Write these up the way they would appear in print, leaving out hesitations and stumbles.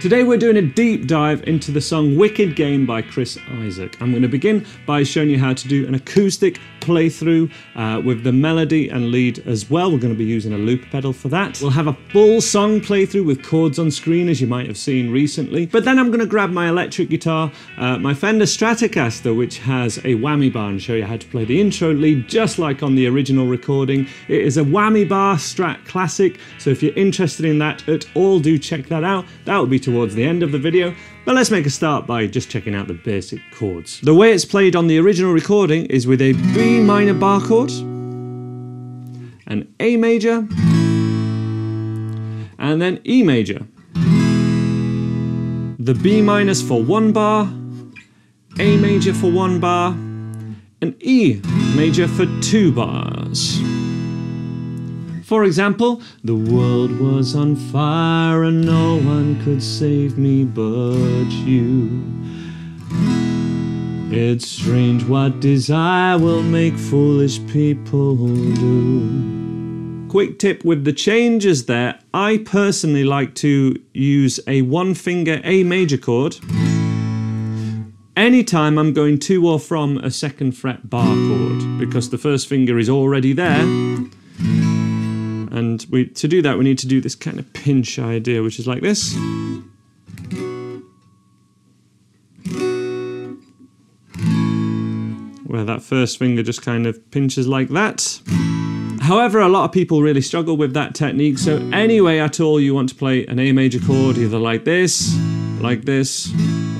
Today we're doing a deep dive into the song Wicked Game by Chris Isaak. I'm going to begin by showing you how to do an acoustic playthrough with the melody and lead as well. We're going to be using a loop pedal for that. We'll have a full song playthrough with chords on screen, as you might have seen recently. But then I'm going to grab my electric guitar, my Fender Stratocaster, which has a whammy bar, and show you how to play the intro lead just like on the original recording. It is a whammy bar Strat Classic, so if you're interested in that at all, do check that out. That will be towards the end of the video. But let's make a start by just checking out the basic chords. The way it's played on the original recording is with a B minor bar chord, an A major, and then E major. The B minors for 1 bar, A major for 1 bar, and E major for 2 bars. For example, the world was on fire and no one could save me but you. It's strange what desire will make foolish people do. Quick tip with the changes there, I personally like to use a 1-finger A major chord anytime I'm going to or from a 2nd fret bar chord, because the 1st finger is already there. And to do that, we need to do this kind of pinch idea, which is like this. Where that 1st finger just kind of pinches like that. However, a lot of people really struggle with that technique, so any way at all you want to play an A major chord, either like this, or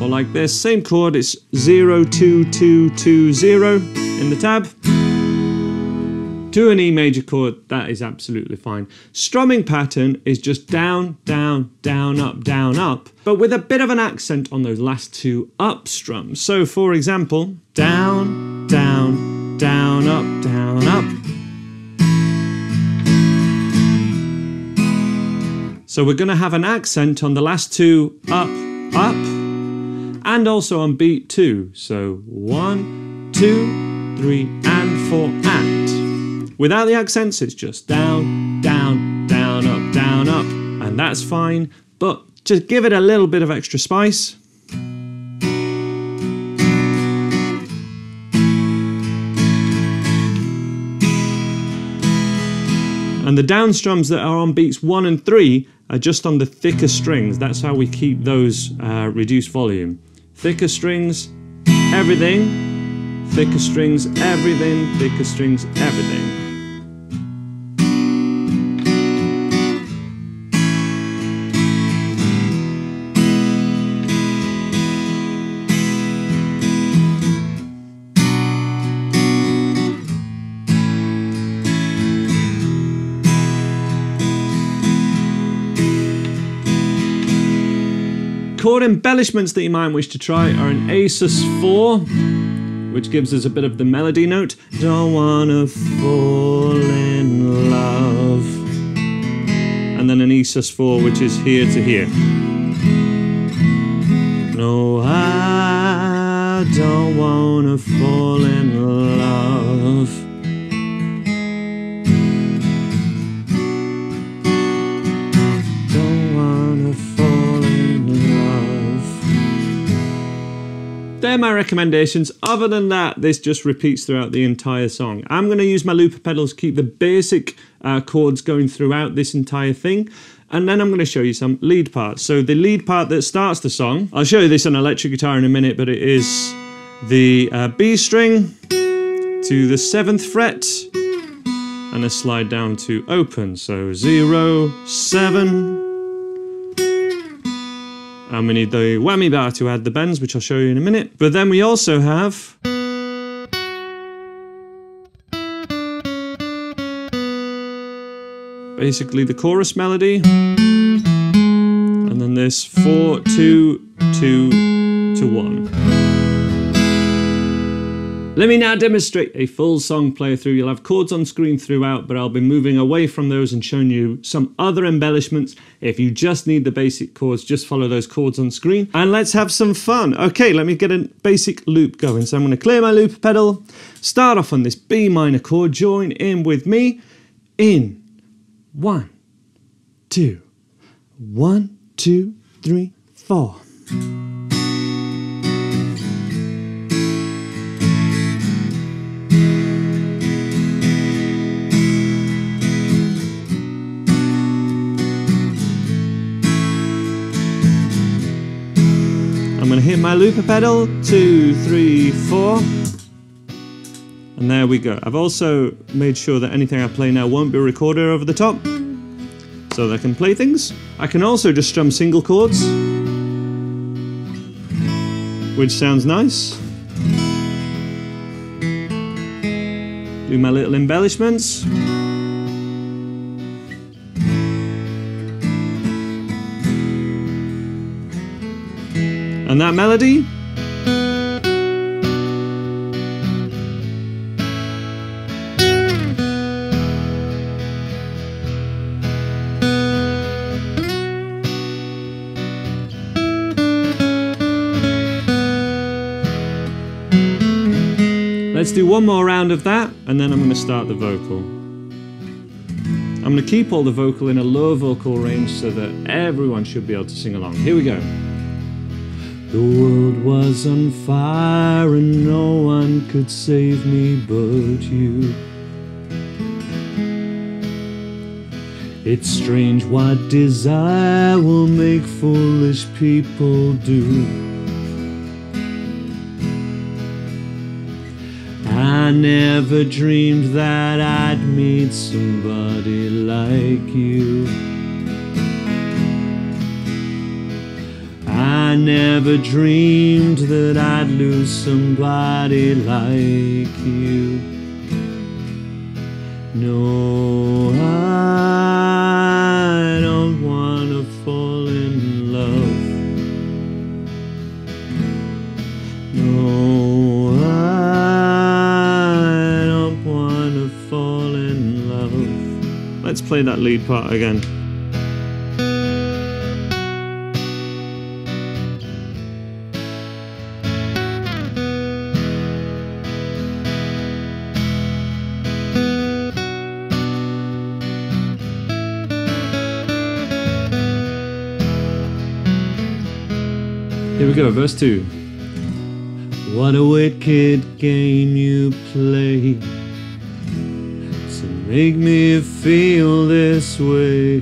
like this. Same chord, it's 0, 2, 2, 2, 0 in the tab. To an E major chord, that is absolutely fine. Strumming pattern is just down, down, down, up, but with a bit of an accent on those last 2 up strums. So for example, down, down, down, up, down, up. So we're going to have an accent on the last 2 up, up, and also on beat 2. So 1, 2, 3, and 4, and. Without the accents, it's just down, down, down, up, and that's fine, but just give it a little bit of extra spice. And the down strums that are on beats 1 and 3 are just on the thicker strings. That's how we keep those reduced volume. Thicker strings, everything. Thicker strings, everything. Thicker strings, everything. Chord embellishments that you might wish to try are an A sus4, which gives us a bit of the melody note. Don't wanna fall in love. And then an E sus4, which is here to here. No, I don't wanna fall in love. They're my recommendations. Other than that, this just repeats throughout the entire song. I'm going to use my looper pedals to keep the basic chords going throughout this entire thing. And then I'm going to show you some lead parts. So the lead part that starts the song, I'll show you this on electric guitar in a minute, but it is the B string to the 7th fret and a slide down to open. So 0, 7. And we need the whammy bar to add the bends, which I'll show you in a minute. But then we also have basically the chorus melody. And then this 4, 2, 2 to 1. Let me now demonstrate a full song playthrough. You'll have chords on screen throughout, but I'll be moving away from those and showing you some other embellishments. If you just need the basic chords, just follow those chords on screen and let's have some fun. Okay, let me get a basic loop going. So I'm going to clear my looper pedal, start off on this B minor chord, join in with me in 1, 2, 1, 2, 3, 4. I'm going to hit my looper pedal, 2, 3, 4, and there we go. I've also made sure that anything I play now won't be recorded over the top, so that I can play things. I can also just strum single chords, which sounds nice. Do my little embellishments. And that melody, let's do one more round of that, and then I'm going to start the vocal. I'm going to keep all the vocal in a low vocal range so that everyone should be able to sing along. Here we go. The world was on fire and no one could save me but you. It's strange what desire will make foolish people do. I never dreamed that I'd meet somebody like you. I never dreamed that I'd lose somebody like you. No, I don't wanna fall in love. No, I don't wanna fall in love. Let's play that lead part again. Here we go, verse 2. What a wicked game you play to make me feel this way.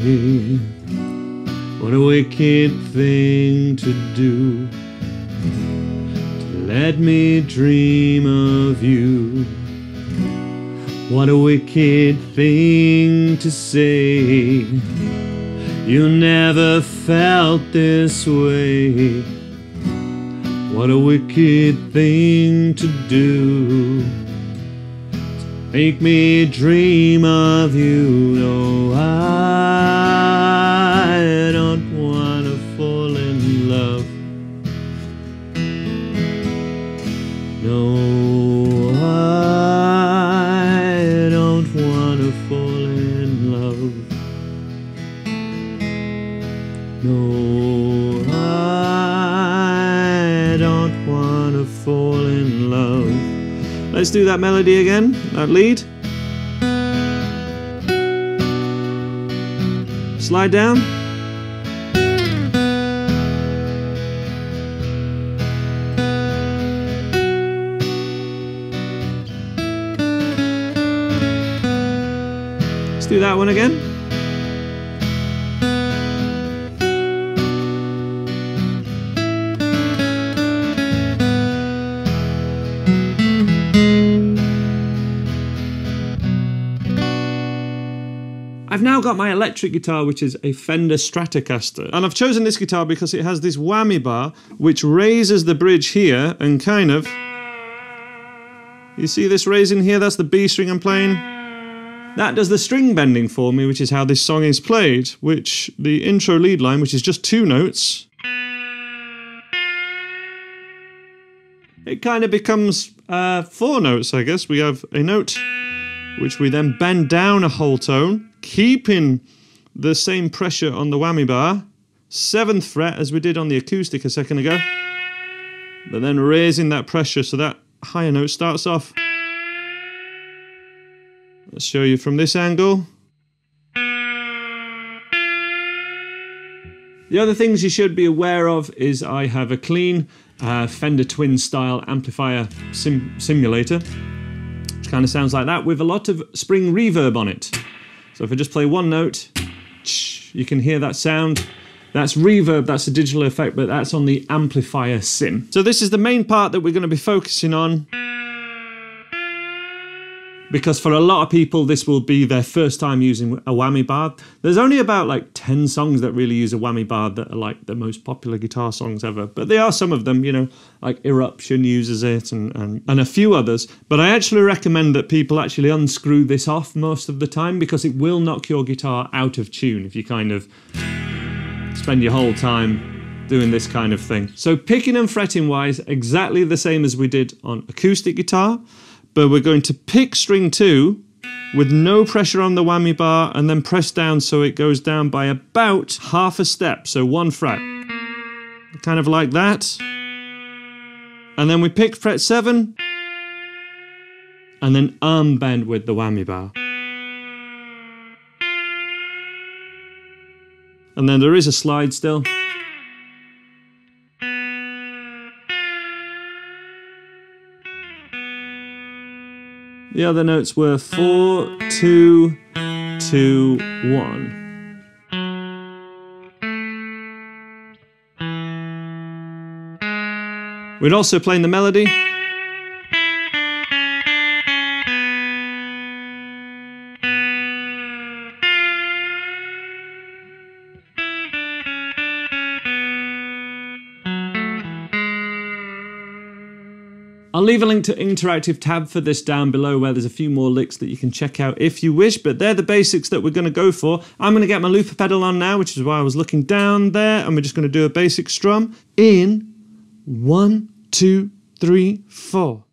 What a wicked thing to do, to let me dream of you. What a wicked thing to say, you never felt this way. What a wicked thing to do, to make me dream of you. No, I don't wanna fall in love. No, I don't wanna fall in love. No, I don't wanna fall in love. Let's do that melody again, that lead. Slide down. Let's do that one again. I've now got my electric guitar, which is a Fender Stratocaster, and I've chosen this guitar because it has this whammy bar which raises the bridge here and kind of, you see this raising here, that's the B string I'm playing. That does the string bending for me, which is how this song is played, which the intro lead line, which is just 2 notes, it kind of becomes 4 notes, I guess. We have a note which we then bend down a whole tone, keeping the same pressure on the whammy bar, 7th fret as we did on the acoustic a second ago, but then raising that pressure so that higher note starts off. Let's show you from this angle. The other things you should be aware of is I have a clean Fender Twin style amplifier simulator, which kind of sounds like that with a lot of spring reverb on it. So if I just play one note, you can hear that sound. That's reverb, that's a digital effect, but that's on the amplifier sim. So this is the main part that we're going to be focusing on, because for a lot of people this will be their first time using a whammy bar. There's only about like 10 songs that really use a whammy bar that are like the most popular guitar songs ever, but there are some of them, you know, like Eruption uses it and a few others. But I actually recommend that people actually unscrew this off most of the time, because it will knock your guitar out of tune if you kind of spend your whole time doing this kind of thing. So picking and fretting wise, exactly the same as we did on acoustic guitar, but we're going to pick string 2 with no pressure on the whammy bar and then press down so it goes down by about half a step, so 1 fret. Kind of like that. And then we pick fret 7 and then arm bend with the whammy bar. And then there is a slide still. The other notes were 4, 2, 2, 1. We'd also play the melody. I'll leave a link to interactive tab for this down below, where there's a few more licks that you can check out if you wish, but they're the basics that we're going to go for. I'm going to get my looper pedal on now, which is why I was looking down there, and we're just going to do a basic strum in 1, 2, 3, 4.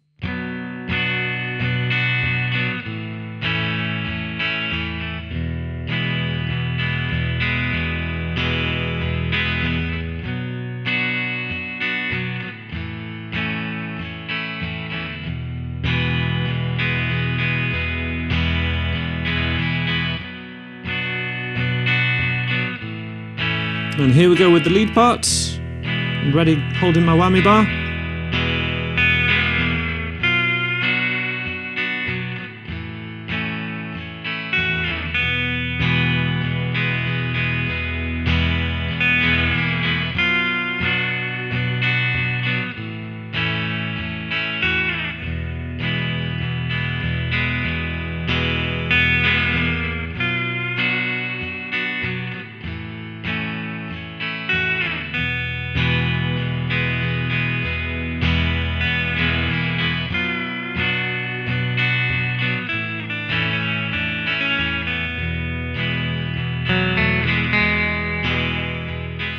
And here we go with the lead parts. I'm ready, holding my whammy bar.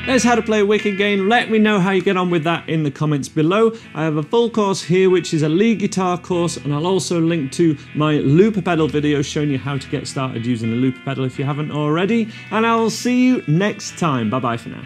There's how to play a wicked game. Let me know how you get on with that in the comments below. I have a full course here, which is a lead guitar course, and I'll also link to my looper pedal video showing you how to get started using the looper pedal if you haven't already. And I'll see you next time. Bye bye for now.